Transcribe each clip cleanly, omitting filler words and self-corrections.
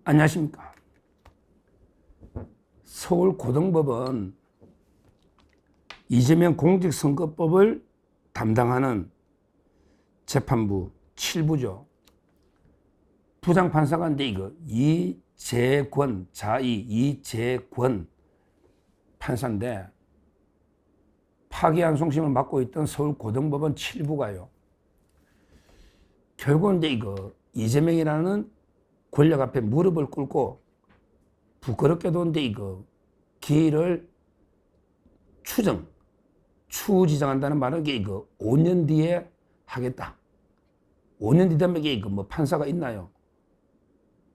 안녕하십니까. 서울고등법원 이재명 공직선거법을 담당하는 재판부 7부죠. 부장판사관인데 이거 이재권 판사인데 파기환송심을 맡고 있던 서울고등법원 7부가요. 결국은 이제 이거 이재명이라는 권력 앞에 무릎을 꿇고 부끄럽게도 이제 이거 기일을 추지정한다는 말은 이거 5년 뒤에 하겠다. 5년 뒤 되면 이게 뭐 판사가 있나요?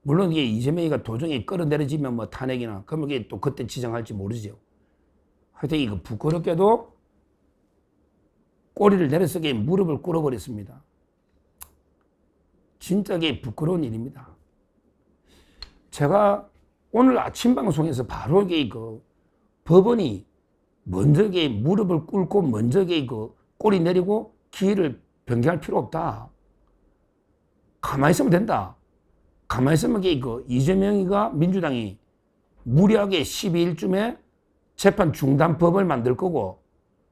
물론 이게 이재명이가 도중에 끌어내려지면 뭐 탄핵이나 그러면 이게 또 그때 지정할지 모르죠. 하여튼 이거 부끄럽게도 꼬리를 내려서 무릎을 꿇어버렸습니다. 진짜 이게 부끄러운 일입니다. 제가 오늘 아침 방송에서 바로 이게 법원이 먼저 무릎을 꿇고 먼저 꼬리 내리고 기일을 변경할 필요 없다. 가만히 있으면 된다. 가만히 있으면 이재명이가 민주당이 무리하게 12일쯤에 재판 중단법을 만들 거고,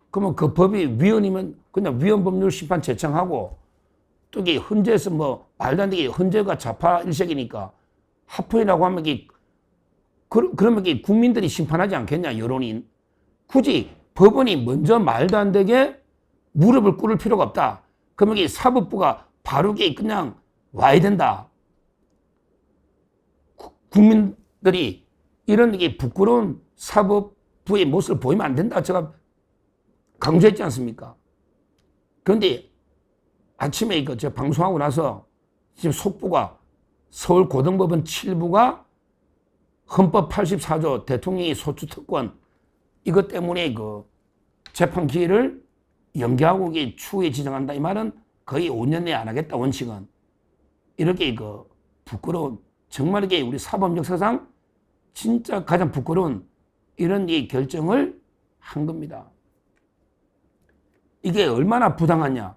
그러면 그 법이 위헌이면 그냥 위헌법률 심판 제청하고, 또 이게 헌재에서 뭐 말도 안 되게 헌재가 좌파 일색이니까 합헌이라고 하면 그러면 국민들이 심판하지 않겠냐, 여론이. 굳이 법원이 먼저 말도 안 되게 무릎을 꿇을 필요가 없다. 그러면 사법부가 바로 그냥 와야 된다. 국민들이 이런 부끄러운 사법부의 모습을 보이면 안 된다. 제가 강조했지 않습니까? 그런데 아침에 제가 방송하고 나서 지금 속보가 서울고등법원 7부가 헌법 84조 대통령의 소추특권 이것 때문에 재판 기일을 연기하고 추후에 지정한다. 이 말은 거의 5년 내에 안 하겠다. 원칙은. 이렇게 부끄러운, 정말 이게 우리 사법 역사상 진짜 가장 부끄러운 이런 결정을 한 겁니다. 이게 얼마나 부당하냐.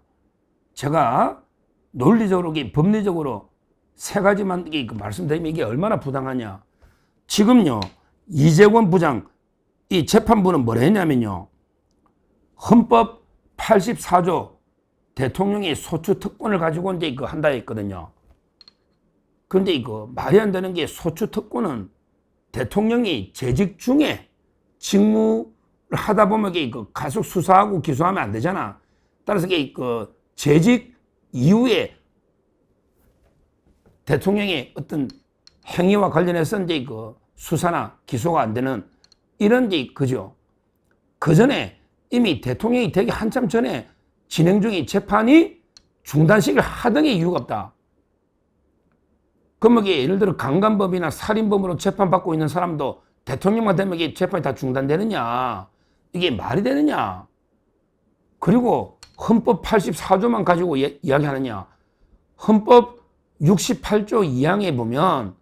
제가 논리적으로, 법리적으로 세 가지만 말씀드리면 이게 얼마나 부당하냐. 지금요, 이재권 부장, 이 재판부는 뭐라 했냐면요. 헌법 84조 대통령의 소추 특권을 가지고 이제 한다 했거든요. 그런데 말이 안 되는 게 소추 특권은 대통령이 재직 중에 직무를 하다 보면 계속 수사하고 기소하면 안 되잖아. 따라서 재직 이후에 대통령의 어떤 행위와 관련해서 이제 수사나 기소가 안 되는 이런 그죠. 그 전에 이미 대통령이 되기 한참 전에 진행 중인 재판이 중단식을 하던 게 이유가 없다. 그럼 예를 들어 강간범이나 살인범으로 재판받고 있는 사람도 대통령만 되면 재판이 다 중단되느냐. 이게 말이 되느냐. 그리고 헌법 84조만 가지고 이야기하느냐. 헌법 68조 2항에 보면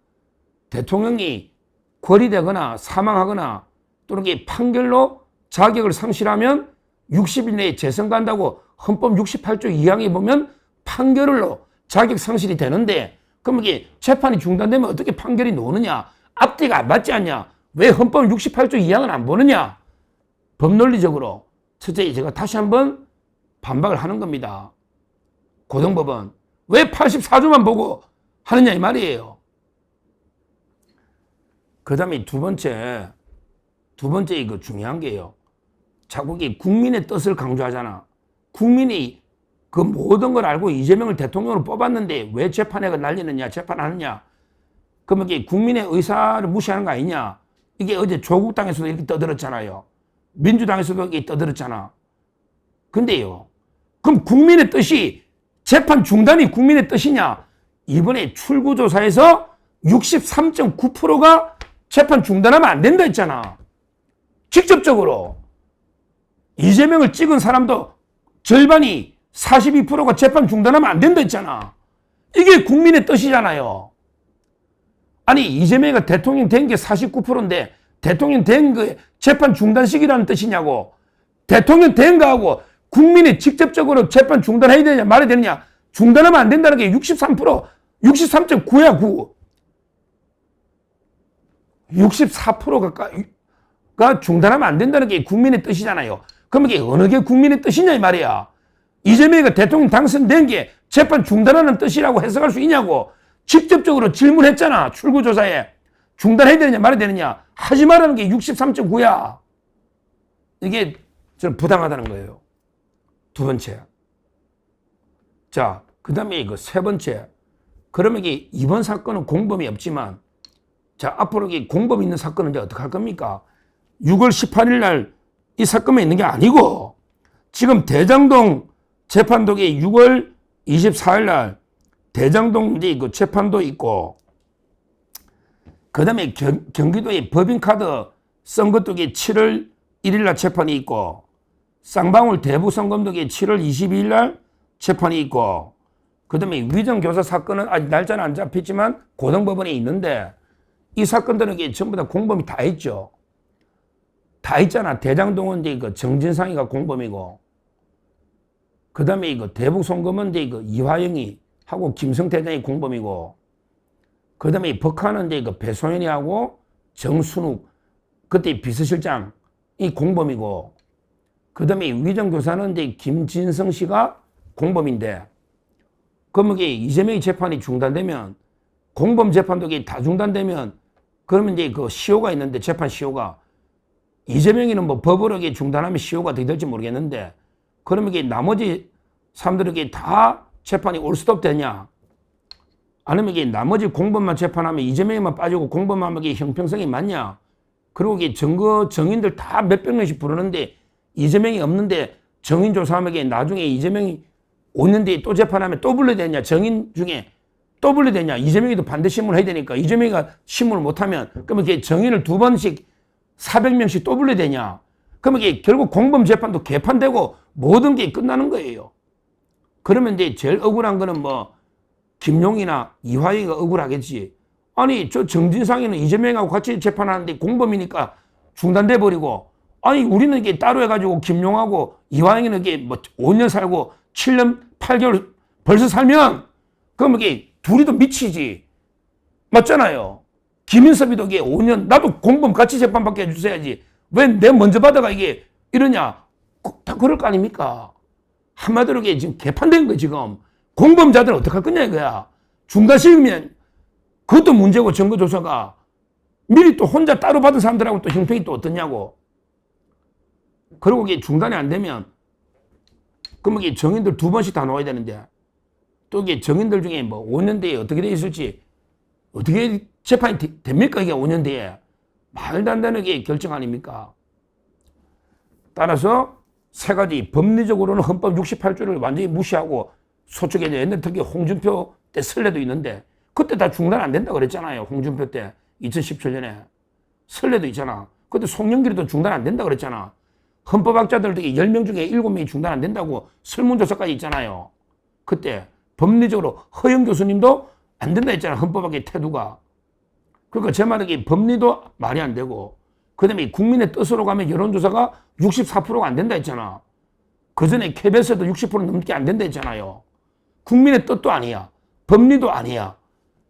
대통령이 거리되거나 사망하거나 또는 판결로 자격을 상실하면 60일 내에 재선간다고 헌법 68조 2항에 보면 판결로 자격 상실이 되는데, 그럼 이게 재판이 중단되면 어떻게 판결이 나오느냐? 앞뒤가 안 맞지 않냐? 왜 헌법 68조 2항은 안 보느냐? 법논리적으로 첫째 제가 다시 한번 반박을 하는 겁니다. 고등법원 왜 84조만 보고 하느냐 이 말이에요. 그 다음에 두 번째 이거 중요한 게요. 자꾸 국민의 뜻을 강조하잖아. 국민이 그 모든 걸 알고 이재명을 대통령으로 뽑았는데 왜 재판에 날리느냐, 재판하느냐. 그러면 국민의 의사를 무시하는 거 아니냐. 이게 어제 조국당에서도 이렇게 떠들었잖아요. 민주당에서도 이렇게 떠들었잖아. 근데요, 그럼 국민의 뜻이 재판 중단이 국민의 뜻이냐? 이번에 출구조사에서 63.9%가 재판 중단하면 안 된다 했잖아. 직접적으로. 이재명을 찍은 사람도 절반이 42%가 재판 중단하면 안 된다 했잖아. 이게 국민의 뜻이잖아요. 아니 이재명이가 대통령 된 게 49%인데 대통령 된 거 재판 중단식이라는 뜻이냐고. 대통령 된 거하고 국민이 직접적으로 재판 중단해야 되냐 말해야 되느냐. 중단하면 안 된다는 게 63%, 63.9야 9. 64%가 중단하면 안 된다는 게 국민의 뜻이잖아요. 그럼 이게 어느 게 국민의 뜻이냐 이 말이야. 이재명이가 대통령 당선된 게 재판 중단하는 뜻이라고 해석할 수 있냐고. 직접적으로 질문했잖아. 출구조사에. 중단해야 되느냐 말아야 되느냐. 하지 말라는 게 63.9야. 이게 저는 부당하다는 거예요. 두 번째. 자, 그 다음에 이거 세 번째. 그러면 이게 이번 사건은 공범이 없지만, 자, 앞으로 이 공범이 있는 사건은 이제 어떻게 할 겁니까? 6월 18일 날 이 사건만 있는 게 아니고, 지금 대장동 재판독이 6월 24일 날 대장동 이제 그 재판도 있고, 그 다음에 경기도의 법인카드 선거독이 7월 1일 날 재판이 있고, 쌍방울 대부선검독이 7월 22일 날 재판이 있고, 그 다음에 위정교사 사건은 아직 날짜는 안 잡혔지만 고등법원에 있는데, 이 사건들은 전부 다 공범이 다 있죠. 다 있잖아. 대장동은 이제 그 정진상이가 공범이고, 그 다음에 이거 대북송금은 이제 이거 이화영이 하고 김성태장이 공범이고, 그 다음에 법카는 이제 그 배소연이 하고 정순욱, 그때 비서실장이 공범이고, 그 다음에 위정교사는 이제 김진성 씨가 공범인데, 그러면 이게 이재명이 재판이 중단되면, 공범 재판도 이게 다 중단되면, 그러면 이제 그 시효가 있는데, 재판 시효가, 이재명이는 뭐 법으로 이게 중단하면 시효가 어떻게 될지 모르겠는데, 그러면 이게 나머지 사람들에게 다 재판이 올스톱 되냐? 아니면 이게 나머지 공범만 재판하면 이재명이만 빠지고 공범만 하면 이게 형평성이 맞냐? 그리고 이게 정인들 다 몇백 명씩 부르는데 이재명이 없는데 정인 조사하면 이게 나중에 이재명이 5년 뒤에 또 재판하면 또 불러야 되냐? 정인 중에 또 불러야 되냐? 이재명이도 반대 신문을 해야 되니까 이재명이가 신문을 못하면 그러면 이게 정인을 2번씩 400명씩 또 불러야 되냐? 그러면 이게 결국 공범 재판도 개판되고 모든 게 끝나는 거예요. 그러면 이제 제일 억울한 거는 뭐 김용이나 이화영이가 억울하겠지. 아니 저 정진상이는 이재명하고 같이 재판하는데 공범이니까 중단돼 버리고, 아니 우리는 이게 따로 해가지고 김용하고 이화영이는 이게 뭐 5년 살고 7년 8개월 벌써 살면 그럼 이게 둘이도 미치지. 맞잖아요. 김인섭이도 이게 5년 나도 공범 같이 재판받게 해주셔야지. 왜 내 먼저 받아가 이게 이러냐. 다 그럴 거 아닙니까? 한마디로 이게 지금 개판된 거 지금. 공범자들은 어떡할 거냐 이거야. 중단시키면 그것도 문제고 증거조사가 미리 또 혼자 따로 받은 사람들하고 또 형평이 또 어떠냐고. 그리고 이게 중단이 안 되면 그러면 이게 정인들 2번씩 다 놓아야 되는데 또 이게 정인들 중에 뭐 5년 뒤에 어떻게 돼 있을지 어떻게 재판이 됩니까 이게 5년 뒤에. 말도 안 되는 게 결정 아닙니까? 따라서 세 가지 법리적으로는 헌법 68조를 완전히 무시하고 소축에 옛날 특히 홍준표 때 설례도 있는데 그때 다 중단 안 된다 그랬잖아요. 홍준표 때 2017년에 설례도 있잖아. 그때 송영길이도 중단 안 된다 그랬잖아. 헌법학자들 10명 중에 7명이 중단 안 된다고 설문조사까지 있잖아요. 그때 법리적으로 허영 교수님도 안 된다 했잖아. 헌법학의 태도가. 그러니까 제 말은 이게 법리도 말이 안 되고 그 다음에 국민의 뜻으로 가면 여론조사가 64%가 안 된다 했잖아. 그 전에 KBS도 60% 넘게 안 된다 했잖아요. 국민의 뜻도 아니야. 법리도 아니야.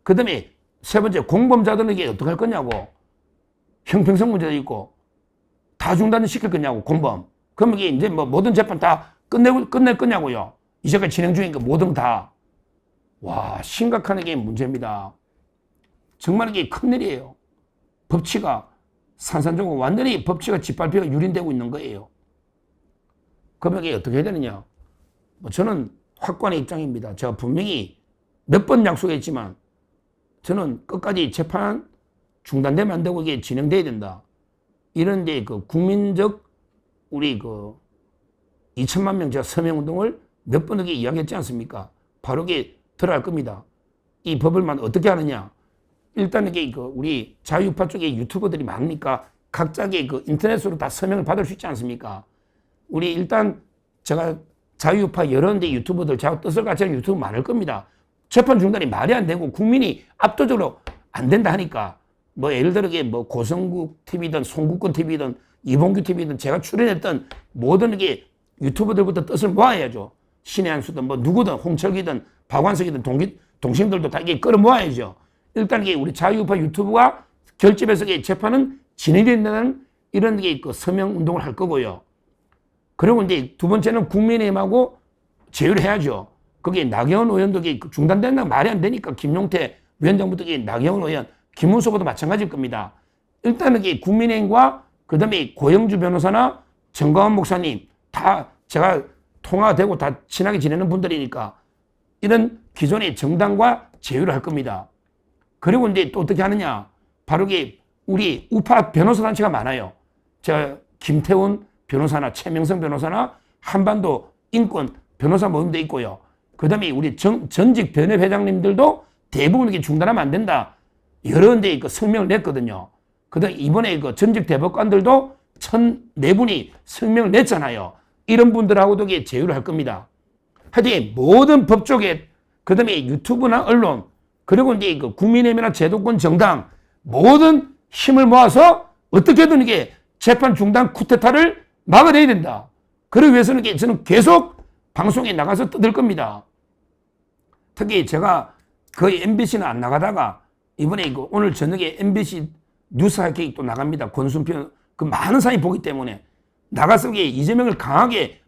그 다음에 세 번째 공범자들에게 어떻게 할 거냐고. 형평성 문제도 있고 다 중단시킬 거냐고 공범. 그럼 이게 이제 뭐 모든 재판 다 끝낼 거냐고요. 이제까지 진행 중인 거 모든 다. 와 심각한 게 문제입니다. 정말 이게 큰일이에요. 법치가 산산조각 완전히 법치가 짓밟히가 유린되고 있는 거예요. 그러면 이게 어떻게 해야 되느냐. 뭐 저는 확고한 입장입니다. 제가 분명히 몇 번 약속했지만 저는 끝까지 재판 중단되면 안 되고 이게 진행돼야 된다. 이런 데 그 국민적 우리 그 2천만 명 제가 서명운동을 몇 번 이렇게 이야기했지 않습니까? 바로 이게 들어갈 겁니다. 이 법을만 어떻게 하느냐. 일단 이게 그 우리 자유우파 쪽에 유튜버들이 많으니까 각자의 그 인터넷으로 다 서명을 받을 수 있지 않습니까? 우리 일단 제가 자유우파 여러 데 유튜버들 제가 뜻을 같이 하는 유튜브 많을 겁니다. 재판 중단이 말이 안 되고 국민이 압도적으로 안 된다 하니까 뭐 예를 들어 뭐 고성국 TV든 송국근 TV든 이봉규 TV든 제가 출연했던 모든 게 유튜버들부터 뜻을 모아야죠. 신의 한수든 뭐 누구든 홍철기든 박완석이든 동신들도 다 이게 끌어모아야죠. 일단 이게 우리 자유우파 유튜브가 결집해서 재판은 진행된다는 이런 서명 운동을 할 거고요. 그리고 이제 두 번째는 국민의힘하고 제휴를 해야죠. 거기에 나경원 의원도 중단된다는 말이 안 되니까 김용태 위원장부터 나경원 의원, 김문수보다 마찬가지일 겁니다. 일단은 국민의힘과 그다음에 고영주 변호사나 정광훈 목사님 다 제가 통화되고 다 친하게 지내는 분들이니까 이런 기존의 정당과 제휴를 할 겁니다. 그리고 이제 또 어떻게 하느냐? 바로 우리 우파 변호사 단체가 많아요. 제가 김태훈 변호사나 최명성 변호사나 한반도 인권 변호사 모임도 있고요. 그 다음에 우리 전직 변협회장님들도 대부분 이렇게 중단하면 안 된다. 여러 데 성명을 냈거든요. 그 다음에 이번에 전직 대법관들도 1,004분이 성명을 냈잖아요. 이런 분들하고도 제휴를 할 겁니다. 하여튼 모든 법조계, 그 다음에 유튜브나 언론, 그리고 이제 국민의힘이나 제도권 정당 모든 힘을 모아서 어떻게든 재판 중단 쿠데타를 막아내야 된다. 그러기 위해서는 저는 계속 방송에 나가서 떠들 겁니다. 특히 제가 거의 MBC는 안 나가다가 이번에 오늘 저녁에 MBC 뉴스 할게 또 나갑니다. 권순표 그 많은 사람이 보기 때문에 나가서 이재명을 강하게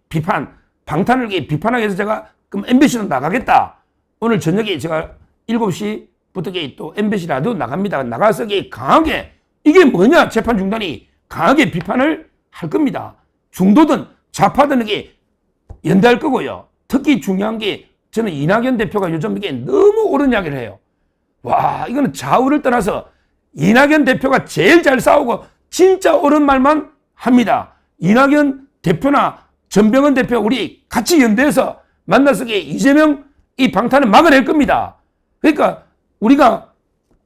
방탄을 비판하기 위해서 제가 그럼 MBC는 나가겠다. 오늘 저녁에 제가 7시부터 또 MBC 라디오 나갑니다. 나가서 강하게 이게 뭐냐 재판 중단이 강하게 비판을 할 겁니다. 중도든 좌파든 연대할 거고요. 특히 중요한 게 저는 이낙연 대표가 요즘 너무 옳은 이야기를 해요. 와, 이거는 좌우를 떠나서 이낙연 대표가 제일 잘 싸우고 진짜 옳은 말만 합니다. 이낙연 대표나 전병헌 대표 우리 같이 연대해서 만나서 이재명 이 방탄을 막아낼 겁니다. 그러니까 우리가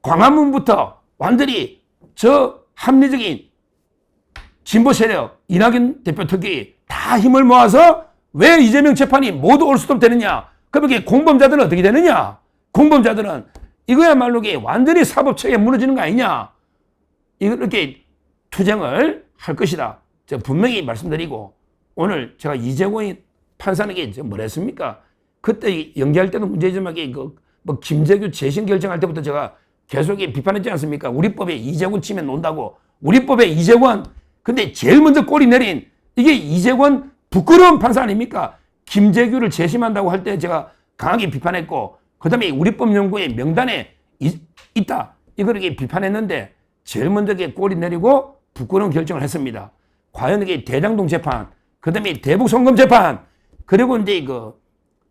광화문부터 완전히 저 합리적인 진보 세력, 이낙연 대표 특히 다 힘을 모아서 왜 이재명 재판이 모두 올스톱 되느냐? 그럼 공범자들은 어떻게 되느냐? 공범자들은 이거야말로 완전히 사법체계 무너지는 거 아니냐? 이렇게 투쟁을 할 것이다. 제가 분명히 말씀드리고 오늘 제가 이재권 판사에게 뭐라 했습니까? 그때 연기할 때도 문제지만 뭐 김재규 재심 결정할 때부터 제가 계속 비판했지 않습니까? 우리 법에 이재권 치면 논다고. 우리 법에 이재권. 근데 제일 먼저 꼬리 내린 이게 이재권 부끄러운 판사 아닙니까? 김재규를 재심한다고 할 때 제가 강하게 비판했고 그다음에 우리법연구의 명단에 있다. 이걸 비판했는데 제일 먼저 꼬리 내리고 부끄러운 결정을 했습니다. 과연 이게 대장동 재판, 그다음에 대북 송금 재판, 그리고 이제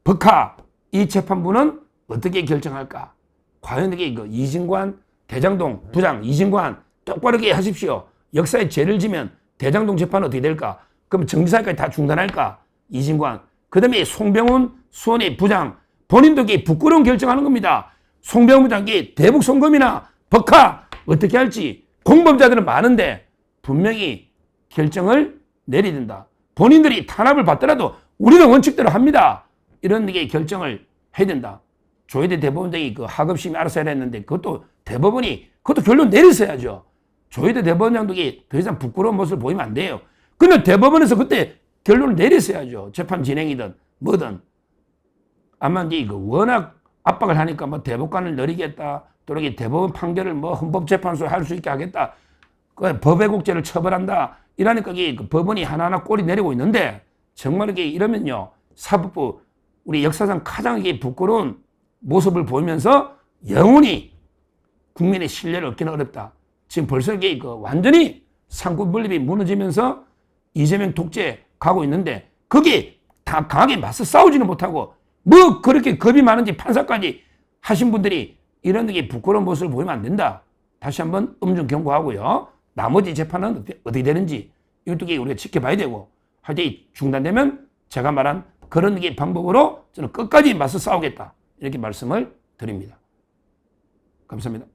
법카 이 재판부는 어떻게 결정할까? 과연 이게 이진관 대장동 부장 이진관 똑바로 하십시오. 역사에 죄를 지면 대장동 재판은 어떻게 될까? 그럼 정지사까지 다 중단할까? 이진관. 그 다음에 송병훈 수원의 부장 본인도 부끄러운 결정하는 겁니다. 송병훈 부장이 대북 송금이나 법카 어떻게 할지 공범자들은 많은데 분명히 결정을 내려야 된다. 본인들이 탄압을 받더라도 우리는 원칙대로 합니다. 이런 결정을 해야 된다. 조혜대 대법원장이 하급심이 알아서 해야 했는데 그것도 대법원이 그것도 결론 내렸어야죠. 조혜대 대법원장도 더 이상 부끄러운 모습을 보이면 안 돼요. 근데 대법원에서 그때 결론을 내렸어야죠. 재판 진행이든 뭐든. 아마 이제 워낙 압박을 하니까 뭐 대법관을 늘리겠다. 또는 대법원 판결을 뭐 헌법재판소에 할 수 있게 하겠다. 법외국죄를 처벌한다. 이러니까 법원이 하나하나 꼬리 내리고 있는데 정말 이러면요. 사법부 우리 역사상 가장 부끄러운 모습을 보이면서 영원히 국민의 신뢰를 얻기는 어렵다. 지금 벌써 완전히 상권 분립이 무너지면서 이재명 독재 가고 있는데 거기에 다 강하게 맞서 싸우지는 못하고 뭐 그렇게 겁이 많은지 판사까지 하신 분들이 이런 부끄러운 모습을 보이면 안 된다. 다시 한번 엄중 경고하고요. 나머지 재판은 어떻게 되는지 이것도 우리가 지켜봐야 되고 하여튼 중단되면 제가 말한 그런 방법으로 저는 끝까지 맞서 싸우겠다. 이렇게 말씀을 드립니다. 감사합니다.